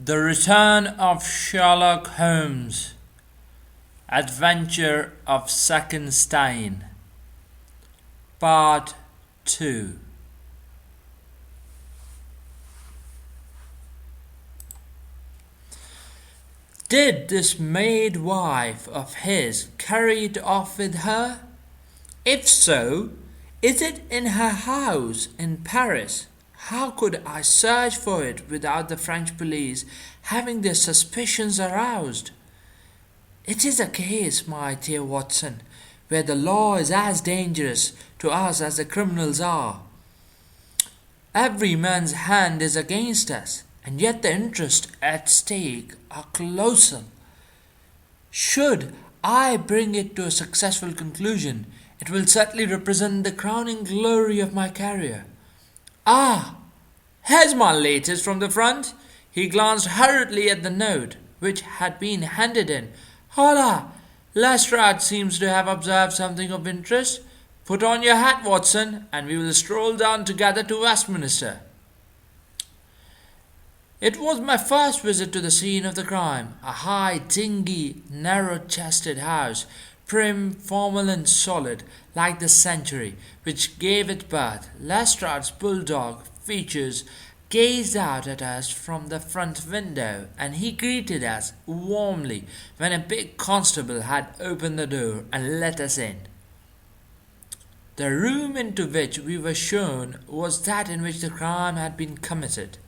The Return of Sherlock Holmes. Adventure of Second Stein. Part 2. Did this maid wife of his carry it off with her? If so, is it in her house in Paris? How could I search for it without the French police having their suspicions aroused? It is a case, my dear Watson, where the law is as dangerous to us as the criminals are. Every man's hand is against us, and yet the interests at stake are colossal. Should I bring it to a successful conclusion, it will certainly represent the crowning glory of my career. Ah, here's my latest from the front. He glanced hurriedly at the note, which had been handed in. Hola! Lestrade seems to have observed something of interest. Put on your hat, Watson, and we will stroll down together to Westminster. It was my first visit to the scene of the crime, a high, dingy, narrow-chested house, prim, formal and solid, like the century which gave it birth. Lestrade's bulldog features gazed out at us from the front window, and he greeted us warmly when a big constable had opened the door and let us in. The room into which we were shown was that in which the crime had been committed,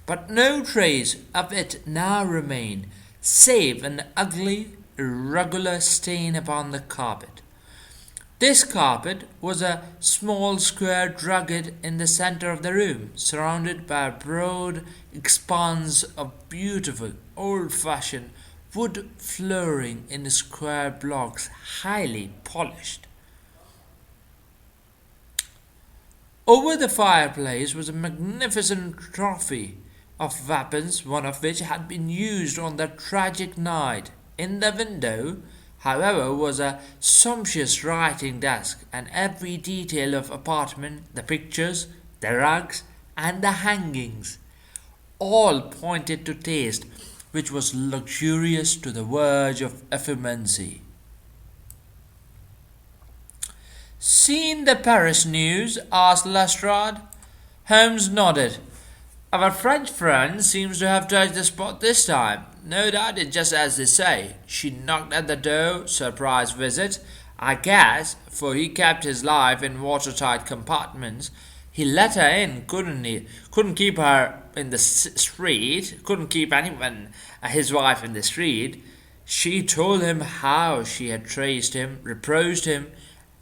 but no trace of it now remained, save an ugly, irregular stain upon the carpet. This carpet was a small square drugget in the centre of the room, surrounded by a broad expanse of beautiful, old-fashioned wood flooring in square blocks, highly polished. Over the fireplace was a magnificent trophy of weapons, one of which had been used on that tragic night. In the window, however, was a sumptuous writing desk, and every detail of apartment, the pictures, the rugs, and the hangings, all pointed to taste which was luxurious to the verge of effeminacy. "Seen the Paris news?" asked Lestrade. Holmes nodded. "Our French friend seems to have touched the spot this time. No doubt it's just as they say. She knocked at the door, surprise visit, I guess, for he kept his life in watertight compartments. He let her in, couldn't he? Couldn't keep her in the street. Couldn't keep anyone, his wife, in the street. She told him how she had traced him, reproached him.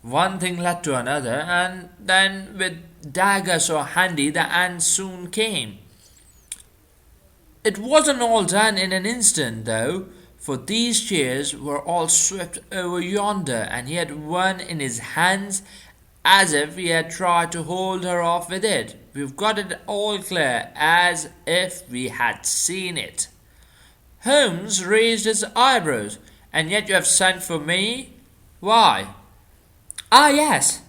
One thing led to another, and then with dagger so handy the end soon came. It wasn't all done in an instant, though, for these chairs were all swept over yonder, and he had one in his hands as if he had tried to hold her off with it. We've got it all clear, as if we had seen it." Holmes raised his eyebrows. "And yet you have sent for me? Why?" "Ah, yes.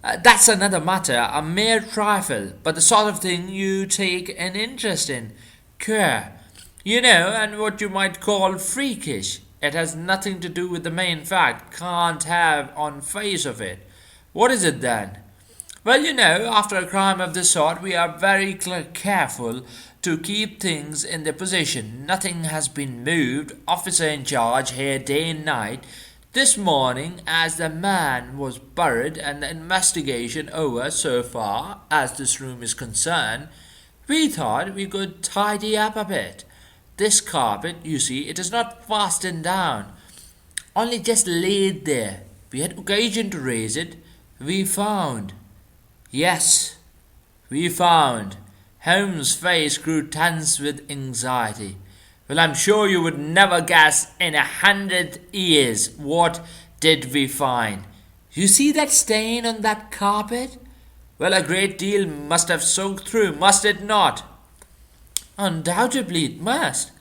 That's another matter, a mere trifle, but the sort of thing you take an interest in. Queer, you know, and what you might call freakish. It has nothing to do with the main fact, can't have on face of it. What is it then?" "Well, you know, after a crime of this sort, we are very careful to keep things in their position. Nothing has been moved. Officer in charge here day and night. This morning, as the man was buried and the investigation over so far as this room is concerned, we thought we could tidy up a bit. This carpet, you see, it is not fastened down, only just laid there. We had occasion to raise it. We found—" "Yes, we found." Holmes' face grew tense with anxiety. "Well, I'm sure you would never guess in 100 years. What did we find?" "You see that stain on that carpet?" "Well, a great deal must have soaked through, must it not?" "Undoubtedly it must."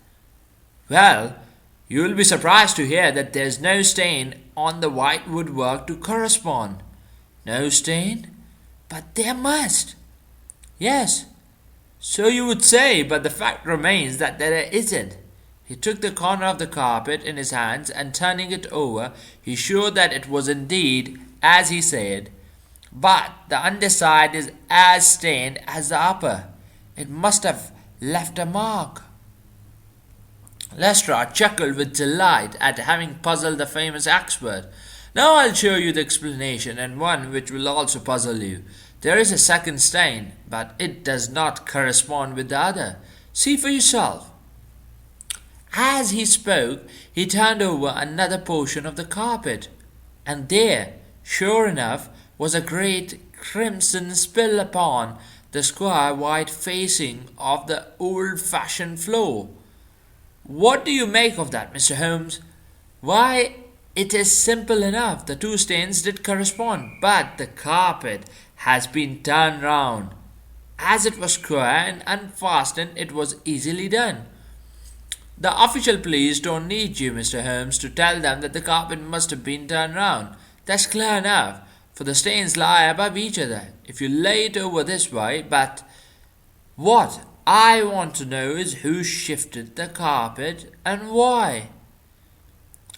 "Well, you will be surprised to hear that there is no stain on the white woodwork to correspond." "No stain? But there must." "Yes, So you would say, but the fact remains that there isn't. He took the corner of the carpet in his hands and turning it over, he showed that it was indeed as he said. But the underside is as stained as the upper. It must have left a mark. Lestrade chuckled with delight at having puzzled the famous expert. Now I'll show you the explanation, and one which will also puzzle you. There is a second stain, but it does not correspond with the other. See for yourself. As he spoke, he turned over another portion of the carpet, and there, sure enough, was a great crimson spill upon the square white facing of the old-fashioned floor. What do you make of that, Mr. Holmes? Why, it is simple enough. The two stains did correspond, but the carpet has been turned round. As it was square and unfastened, it was easily done. The official police don't need you, Mr. Holmes, to tell them that the carpet must have been turned round. That's clear enough, for the stains lie above each other. If you lay it over this way, but what I want to know is who shifted the carpet and why.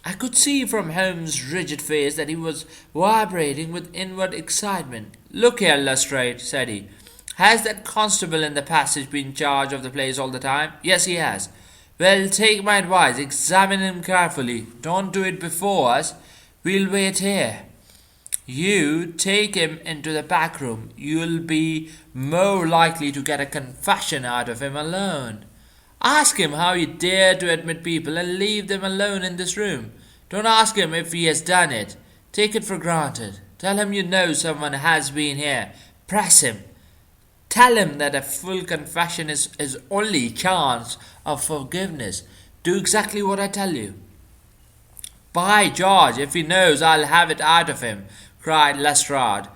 I could see from Holmes' rigid face that he was vibrating with inward excitement. Look here, Lestrade, said he. Has that constable in the passage been in charge of the place all the time? Yes, he has. Well, take my advice. Examine him carefully. Don't do it before us. We'll wait here. You take him into the back room. You'll be more likely to get a confession out of him alone. Ask him how he dared to admit people and leave them alone in this room. Don't ask him if he has done it. Take it for granted. Tell him you know someone has been here. Press him. Tell him that a full confession is his only chance of forgiveness. Do exactly what I tell you. By George, if he knows, I'll have it out of him, cried Lestrade.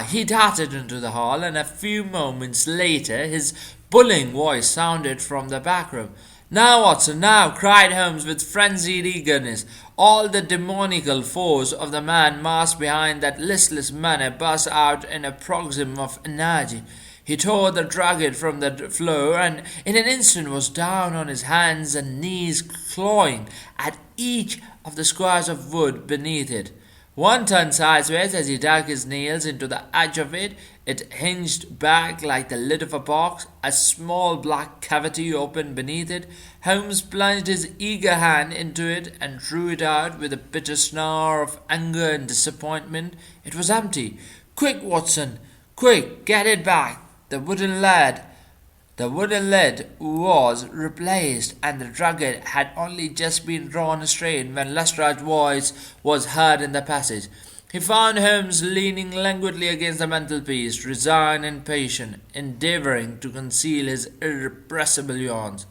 He darted into the hall, and a few moments later his bullying voice sounded from the back room. Now, Watson, now, cried Holmes with frenzied eagerness. All the demoniacal force of the man masked behind that listless manner burst out in a paroxysm of energy. He tore the drugget from the floor, and in an instant was down on his hands and knees, clawing at each of the squares of wood beneath it. One turned sideways as he dug his nails into the edge of it. It hinged back like the lid of a box. A small black cavity opened beneath it. Holmes plunged his eager hand into it and drew it out with a bitter snarl of anger and disappointment. It was empty. Quick, Watson! Quick! Get it back! The wooden lid was replaced, and the drugget had only just been drawn aside when Lestrade's voice was heard in the passage. He found Holmes leaning languidly against the mantelpiece, resigned and patient, endeavouring to conceal his irrepressible yawns.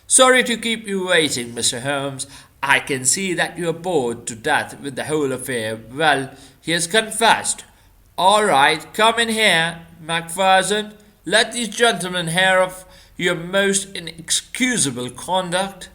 Sorry to keep you waiting, Mr. Holmes. I can see that you are bored to death with the whole affair. Well, he has confessed. All right, come in here, Macpherson. Let these gentlemen hear of your most inexcusable conduct.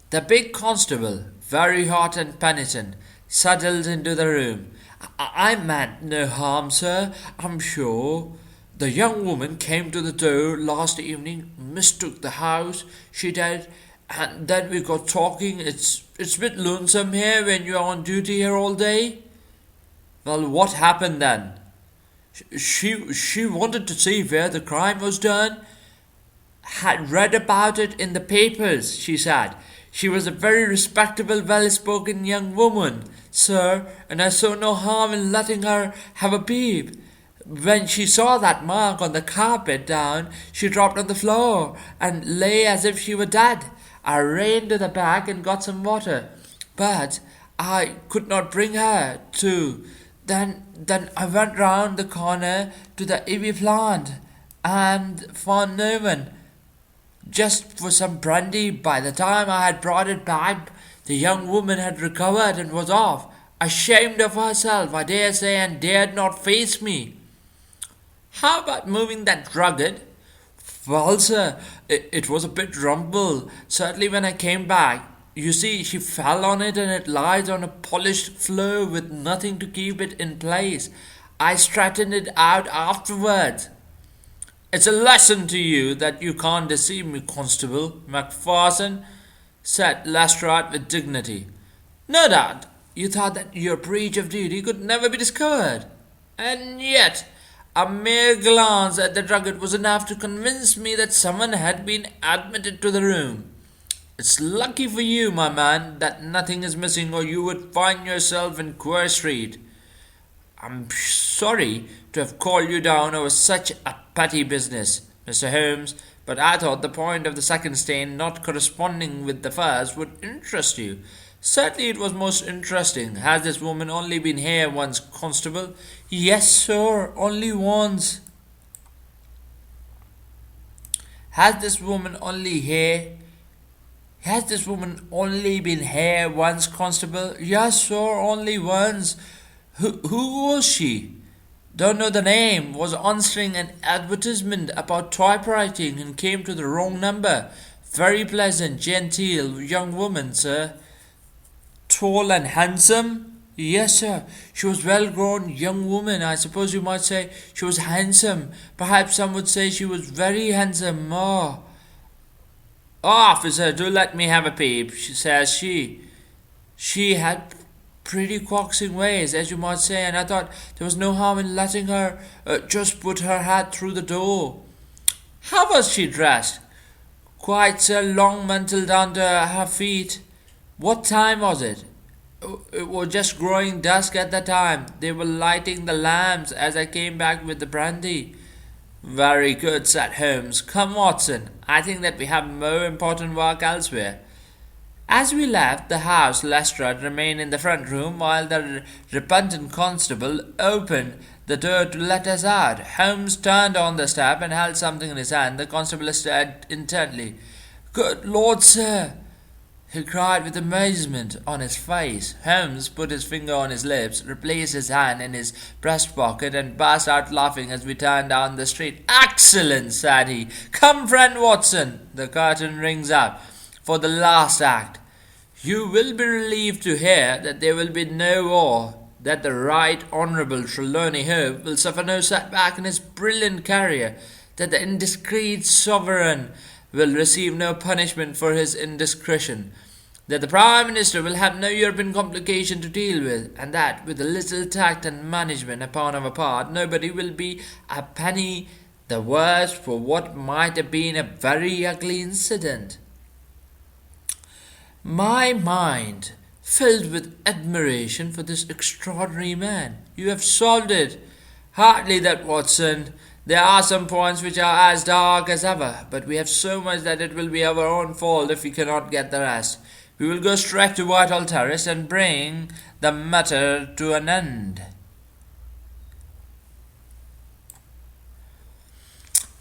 The big constable, very hot and penitent, settled into the room. I meant no harm, sir, I'm sure. The young woman came to the door last evening, mistook the house, she did, and then we got talking. It's a bit lonesome here when you're on duty here all day. Well, what happened then? She wanted to see where the crime was done. Had read about it in the papers, she said. She was a very respectable, well-spoken young woman, sir, and I saw no harm in letting her have a peep. When she saw that mark on the carpet down, she dropped on the floor and lay as if she were dead. I ran to the back and got some water, but I could not bring her to. Then I went round the corner to the ivy plant and found no one. Just for some brandy. By the time I had brought it back, the young woman had recovered and was off, ashamed of herself, I dare say, and dared not face me. How about moving that drugget? Well, sir, it was a bit rumbled, certainly when I came back. You see, she fell on it and it lies on a polished floor with nothing to keep it in place. I straightened it out afterwards. It's a lesson to you that you can't deceive me, Constable Macpherson, said Lestrade with dignity. No doubt you thought that your breach of duty could never be discovered. And yet, a mere glance at the drugget was enough to convince me that someone had been admitted to the room. It's lucky for you, my man, that nothing is missing, or you would find yourself in Queer Street. I'm sorry to have called you down over such a petty business, Mr. Holmes, but I thought the point of the second stain not corresponding with the first would interest you. Certainly it was most interesting. Has this woman only been here once, Constable? Yes, sir, only once. Has this woman only here? Has this woman only been here once, Constable? Yes, sir, only once. Who was she? Don't know the name. Was answering an advertisement about typewriting and came to the wrong number. Very pleasant, genteel young woman, sir. Tall and handsome? Yes, sir. She was well-grown young woman. I suppose you might say she was handsome. Perhaps some would say she was very handsome. Oh, officer, do let me have a peep, says she. She had pretty coaxing ways, as you might say, and I thought there was no harm in letting her just put her head through the door. How was she dressed? Quite a long mantle down to her feet. What time was it? It was just growing dusk at the time. They were lighting the lamps as I came back with the brandy. Very good, said Holmes. Come, Watson, I think that we have more important work elsewhere. As we left the house, Lestrade remained in the front room while the repentant constable opened the door to let us out. Holmes turned on the step and held something in his hand. The constable stared intently. Good Lord, sir, he cried with amazement on his face. Holmes put his finger on his lips, replaced his hand in his breast pocket, and burst out laughing as we turned down the street. Excellent, said he. Come, friend Watson, the curtain rings up for the last act. You will be relieved to hear that there will be no war, that the Right Honourable Trelawney Hope will suffer no setback in his brilliant career, that the indiscreet sovereign will receive no punishment for his indiscretion, that the Prime Minister will have no European complication to deal with, and that, with a little tact and management upon our part, nobody will be a penny the worse for what might have been a very ugly incident. My mind filled with admiration for this extraordinary man. You have solved it. Hardly that, Watson. There are some points which are as dark as ever, but we have so much that it will be our own fault if we cannot get the rest. We will go straight to Whitehall Terrace and bring the matter to an end.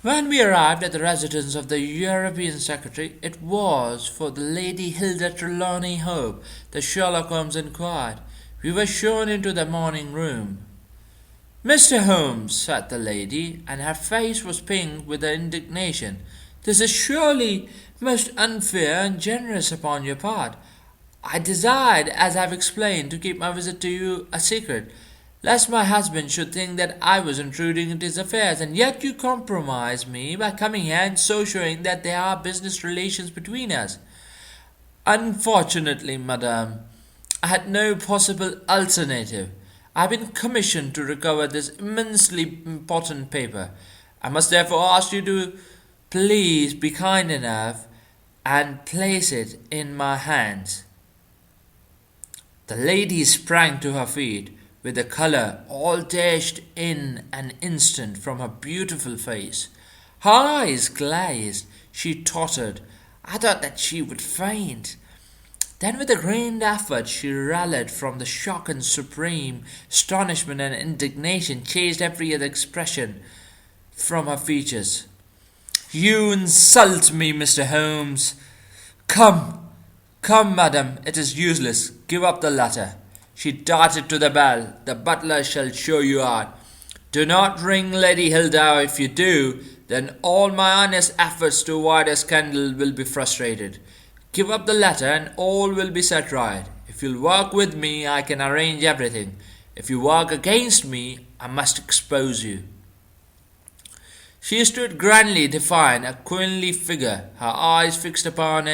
When we arrived at the residence of the European Secretary, it was for the Lady Hilda Trelawney Hope that Sherlock Holmes inquired. We were shown into the morning room. Mr. Holmes, said the lady, and her face was pink with indignation, this is surely most unfair and generous upon your part. I desired, as I have explained, to keep my visit to you a secret, lest my husband should think that I was intruding into his affairs, and yet you compromise me by coming here and so showing that there are business relations between us. Unfortunately, madame, I had no possible alternative. I have been commissioned to recover this immensely important paper. I must therefore ask you to please be kind enough and place it in my hands. The lady sprang to her feet, with the colour all dashed in an instant from her beautiful face. Her eyes glazed, she tottered. I thought that she would faint. Then with a grand effort she rallied from the shock, and supreme astonishment and indignation chased every other expression from her features. You insult me, Mr. Holmes. Come, madam, it is useless. Give up the letter. She darted to the bell. The butler shall show you out. Do not ring Lady Hilda. If you do, then all my honest efforts to avoid a scandal will be frustrated. Give up the letter and all will be set right. If you'll work with me, I can arrange everything. If you work against me, I must expose you. She stood grandly defiant, a queenly figure, her eyes fixed upon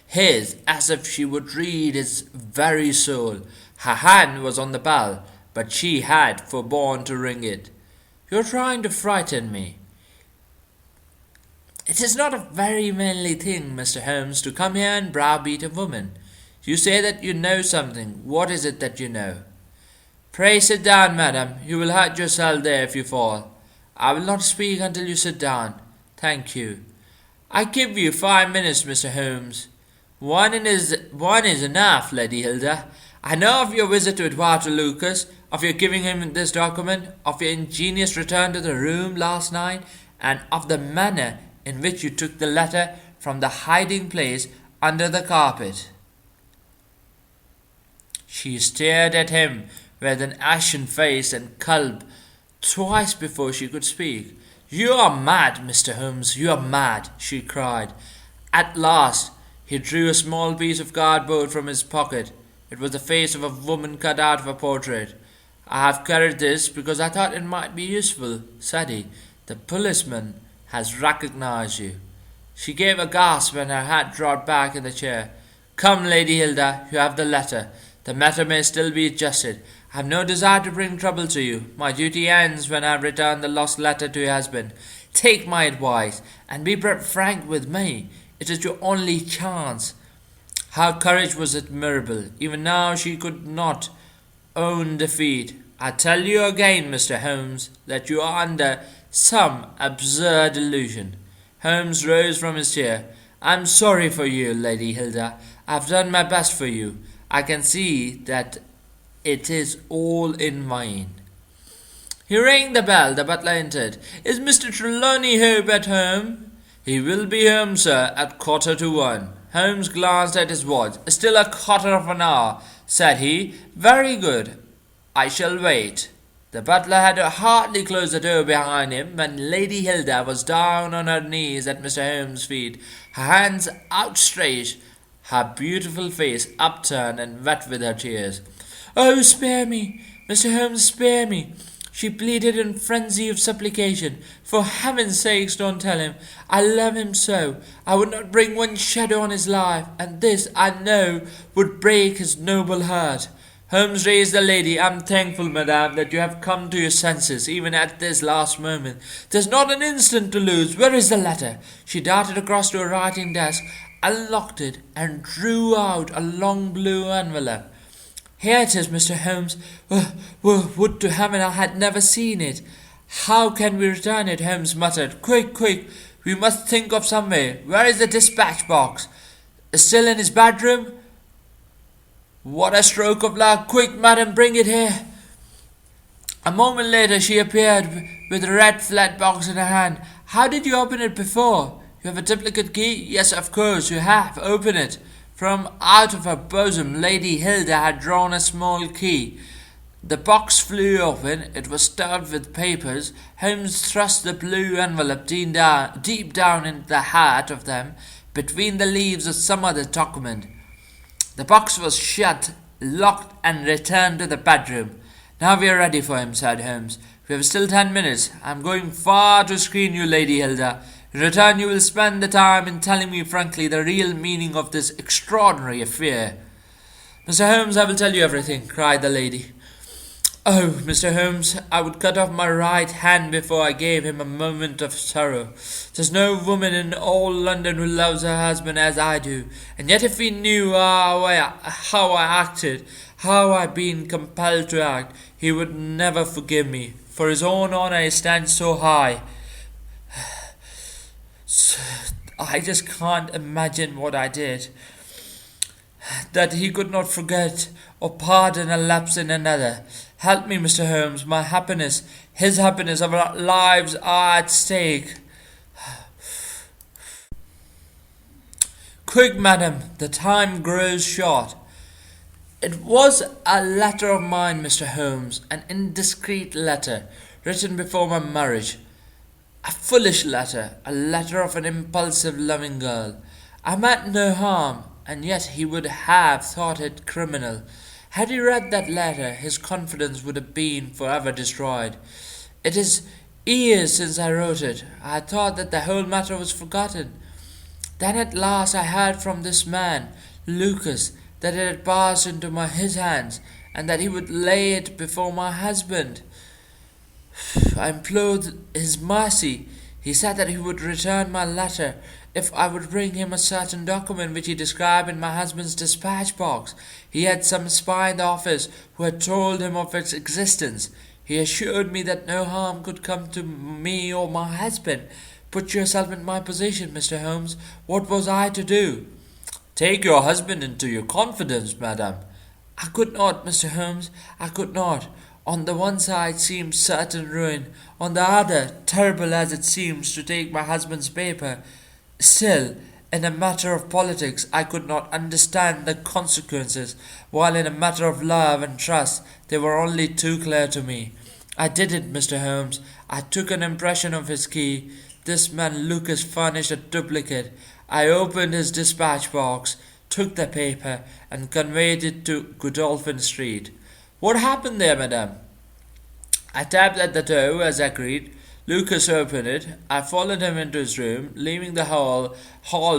his as if she would read his very soul. Her hand was on the bell, but she had forborne to ring it. "You are trying to frighten me." "It is not a very manly thing, Mr. Holmes, to come here and browbeat a woman. You say that you know something. What is it that you know?" "Pray sit down, madam. You will hurt yourself there if you fall." "I will not speak until you sit down." "Thank you." "I give you 5 minutes, Mr. Holmes." One is enough, Lady Hilda. I know of your visit to Edward Lucas, of your giving him this document, of your ingenious return to the room last night, and of the manner in which you took the letter from the hiding place under the carpet." She stared at him with an ashen face and gulped twice before she could speak. "You are mad, Mr. Holmes, you are mad," she cried. At last he drew a small piece of cardboard from his pocket. It was the face of a woman cut out of a portrait. "I have carried this because I thought it might be useful," said he. "The policeman has recognized you." She gave a gasp and her head dropped back in the chair. "Come, Lady Hilda, you have the letter. The matter may still be adjusted. I have no desire to bring trouble to you. My duty ends when I have returned the lost letter to your husband. Take my advice, and be frank with me. It is your only chance." Her courage was admirable. Even now she could not own defeat. "I tell you again, Mr. Holmes, that you are under some absurd illusion." Holmes rose from his chair. "I am sorry for you, Lady Hilda. I have done my best for you. I can see that it is all in vain." He rang the bell. The butler entered. "Is Mr. Trelawney Hope at home?" "He will be home, sir, at 1:45. Holmes glanced at his watch. "Still a quarter of an hour," said he. "Very good. I shall wait." The butler had hardly closed the door behind him when Lady Hilda was down on her knees at Mr. Holmes' feet, her hands outstretched, her beautiful face upturned and wet with her tears. "Oh, spare me, Mr. Holmes, spare me!" she pleaded in frenzy of supplication. "For heaven's sake, don't tell him. I love him so. I would not bring one shadow on his life, and this, I know, would break his noble heart." Holmes raised the lady. "I am thankful, madame, that you have come to your senses, even at this last moment. There's not an instant to lose. Where is the letter?" She darted across to her writing desk, unlocked it, and drew out a long blue envelope. "Here it is, Mr. Holmes. Would to heaven I had never seen it." "How can we return it?" Holmes muttered. "Quick, quick! We must think of some way. Where is the dispatch box?" "Still in his bedroom." "What a stroke of luck! Quick, madam, bring it here." A moment later she appeared with a red flat box in her hand. "How did you open it before? You have a duplicate key?" "Yes, of course you have. Open it." From out of her bosom Lady Hilda had drawn a small key. The box flew open. It was stuffed with papers. Holmes thrust the blue envelope deep down into the heart of them, between the leaves of some other document. The box was shut, locked, and returned to the bedroom. "Now we are ready for him," said Holmes. "We have still 10 minutes. I am going far to screen you, Lady Hilda. In return you will spend the time in telling me frankly the real meaning of this extraordinary affair." "Mr. Holmes, I will tell you everything," cried the lady. "Oh, Mr. Holmes, I would cut off my right hand before I gave him a moment of sorrow. There's no woman in all London who loves her husband as I do, and yet if he knew how I acted, how I've been compelled to act, he would never forgive me. For his own honour he stands so high. I just can't imagine what I did. That he could not forget or pardon a lapse in another. Help me, Mr. Holmes. My happiness, his happiness, our lives are at stake. Quick, madam, the time grows short." "It was a letter of mine, Mr. Holmes, an indiscreet letter, written before my marriage. A foolish letter, a letter of an impulsive, loving girl. I meant no harm, and yet he would have thought it criminal. Had he read that letter, his confidence would have been forever destroyed. It is Years since I wrote it. I thought that the whole matter was forgotten. Then at last I heard from this man, Lucas, that it had passed into his hands, and that he would lay it before my husband. I implored his mercy. He said that he would return my letter if I would bring him a certain document which he described in my husband's dispatch box. He had some spy in the office who had told him of its existence. He assured me that no harm could come to me or my husband. Put yourself in my position, Mr. Holmes. What was I to do? Take your husband into your confidence, madam. I could not, Mr. Holmes. I could not. On the one side seemed certain ruin, on the other, terrible as it seems to take my husband's paper. Still, in a matter of politics, I could not understand the consequences, while in a matter of love and trust, they were only too clear to me. I did it, Mr. Holmes. I took an impression of his key. This man Lucas furnished a duplicate. I opened his dispatch box, took the paper, and conveyed it to Godolphin Street. What happened there, madam? I tapped at the door as agreed. Lucas opened it. I followed him into his room, leaving the hall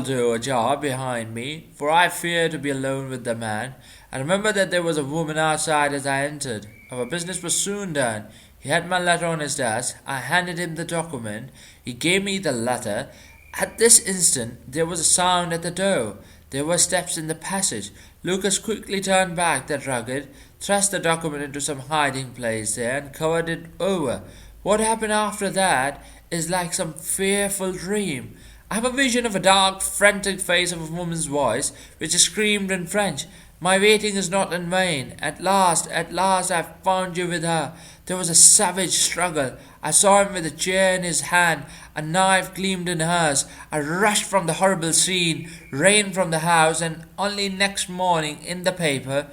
door ajar behind me, for I feared to be alone with the man. I remember that there was a woman outside as I entered. Our business was soon done. He had my letter on his desk. I handed him the document. He gave me the letter. At this instant there was a sound at the door. There were steps in the passage. Lucas quickly turned back the rugged, thrust the document into some hiding place there, and covered it over. What happened after that is like some fearful dream. I have a vision of a dark, frantic face of a woman's voice, which screamed in French, "My waiting is not in vain. At last, I've found you with her." There was a savage struggle. I saw him with a chair in his hand. A knife gleamed in hers. I rushed from the horrible scene, ran from the house, and only next morning in the paper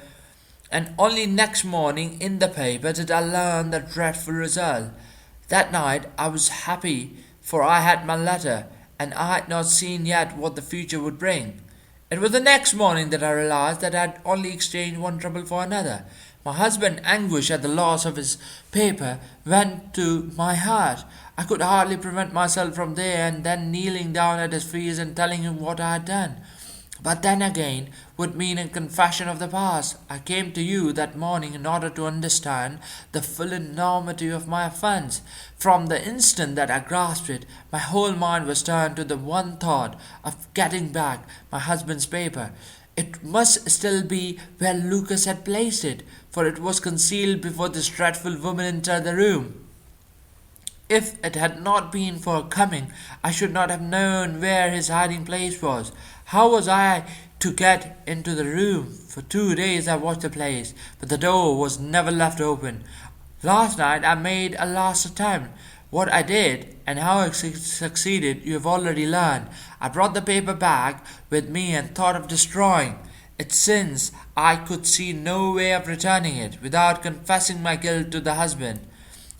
did I learn the dreadful result. That night I was happy, for I had my letter, and I had not seen yet what the future would bring. It was the next morning that I realized that I had only exchanged one trouble for another. My husband's anguish at the loss of his paper went to my heart. I could hardly prevent myself from there and then kneeling down at his feet and telling him what I had done. But then again would mean a confession of the past. I came to you that morning in order to understand the full enormity of my offence. From the instant that I grasped it, my whole mind was turned to the one thought of getting back my husband's paper. It must still be where Lucas had placed it, for it was concealed before this dreadful woman entered the room. If it had not been for her coming, I should not have known where his hiding place was. How was I to get into the room? For 2 days I watched the place, but the door was never left open. Last night I made a last attempt. What I did and how I succeeded you have already learned. I brought the paper back with me and thought of destroying it, since I could see no way of returning it without confessing my guilt to the husband.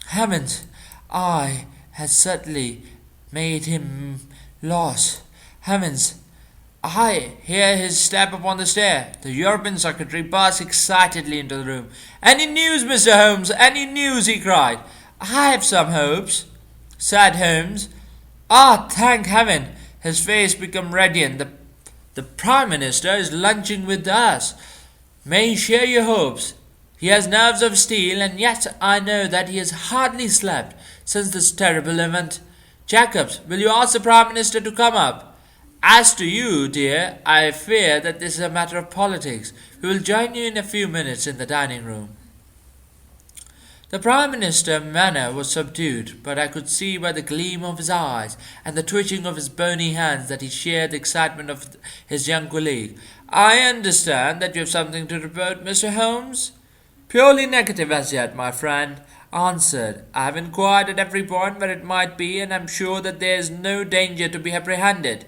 Heavens! I had certainly made him lost. Heavens! I hear his step upon the stair. The European secretary burst excitedly into the room. "Any news, Mr. Holmes? Any news?" he cried. "I have some hopes," said Holmes. "Ah, thank heaven!" His face became radiant. The Prime Minister is lunching with us. May he share your hopes. He has nerves of steel, and yet I know that he has hardly slept since this terrible event. Jacobs, will you ask the Prime Minister to come up? As to you, dear, I fear that this is a matter of politics. We will join you in a few minutes in the dining room. The Prime Minister's manner was subdued, but I could see by the gleam of his eyes and the twitching of his bony hands that he shared the excitement of his young colleague. "I understand that you have something to report, Mr. Holmes?" "Purely negative as yet, my friend," answered. "I have inquired at every point where it might be, and am sure that there is no danger to be apprehended."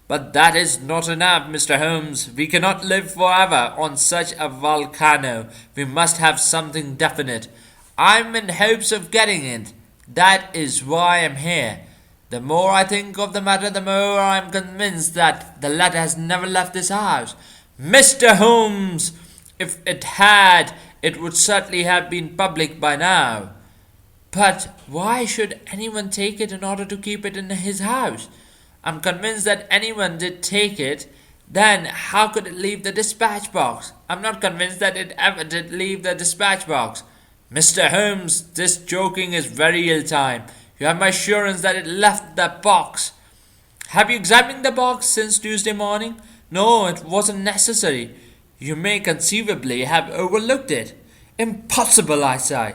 "But that is not enough, Mr. Holmes. We cannot live forever on such a volcano. We must have something definite. I'm in hopes of getting it. That is why I am here. The more I think of the matter, the more I am convinced that the letter has never left this house." "Mr. Holmes, if it had, it would certainly have been public by now." But why should anyone take it in order to keep it in his house? I'm convinced that anyone did take it. Then how could it leave the dispatch box? I'm not convinced that it ever did leave the dispatch box. Mr. Holmes, this joking is very ill-timed. You have my assurance that it left the box. Have you examined the box since Tuesday morning? No, it wasn't necessary. You may conceivably have overlooked it. Impossible, I say.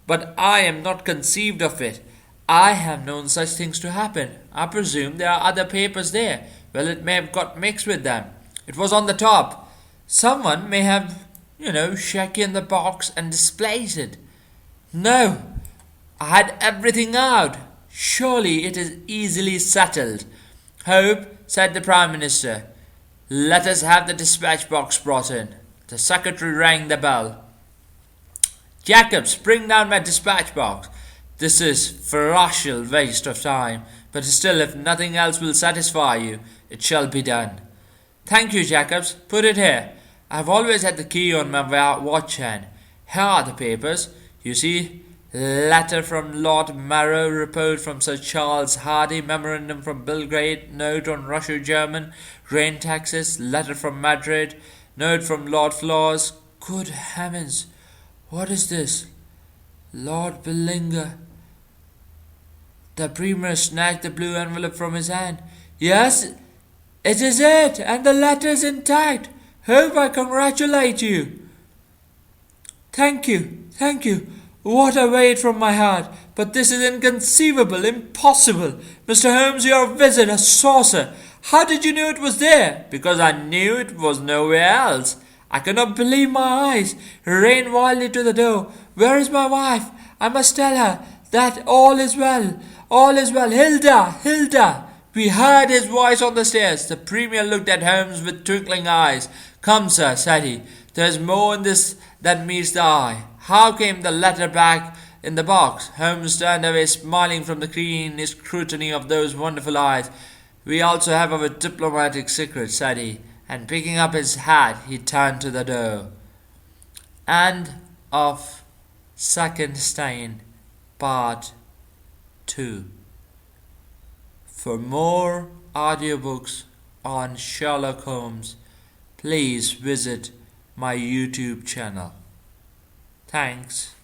But I am not conceived of it. I have known such things to happen. I presume there are other papers there. Well, it may have got mixed with them. It was on the top. Someone may have, shaken the box and displaced it. No, I had everything out. Surely it is easily settled. Hope, said the Prime Minister. Let us have the dispatch box brought in. The secretary rang the bell. Jacobs, bring down my dispatch box. This is ferocious waste of time, but still, if nothing else will satisfy you, it shall be done. Thank you, Jacobs. Put it here. I have always had the key on my watch hand. Here are the papers. You see, letter from Lord Marrow, report from Sir Charles Hardy, memorandum from Belgrade, note on Russia-German, grain taxes, letter from Madrid, note from Lord Flores. Good heavens! What is this? Lord Billinger. The Premier snatched the blue envelope from his hand. Yes, it is it, and the letter is intact. Hope I congratulate you. Thank you, thank you. What a weight from my heart. But this is inconceivable, impossible. Mr. Holmes, your visit, a saucer. How did you know it was there? Because I knew it was nowhere else. I cannot believe my eyes. Ran wildly to the door. Where is my wife? I must tell her that all is well. All is well. Hilda! Hilda! We heard his voice on the stairs. The Premier looked at Holmes with twinkling eyes. Come, sir, said he. There is more in this than meets the eye. How came the letter back in the box? Holmes turned away, smiling from the keen scrutiny of those wonderful eyes. We also have our diplomatic secret, said he, and picking up his hat, he turned to the door. End of Second Stein, Part 2. For more audiobooks on Sherlock Holmes, please visit my YouTube channel. Thanks.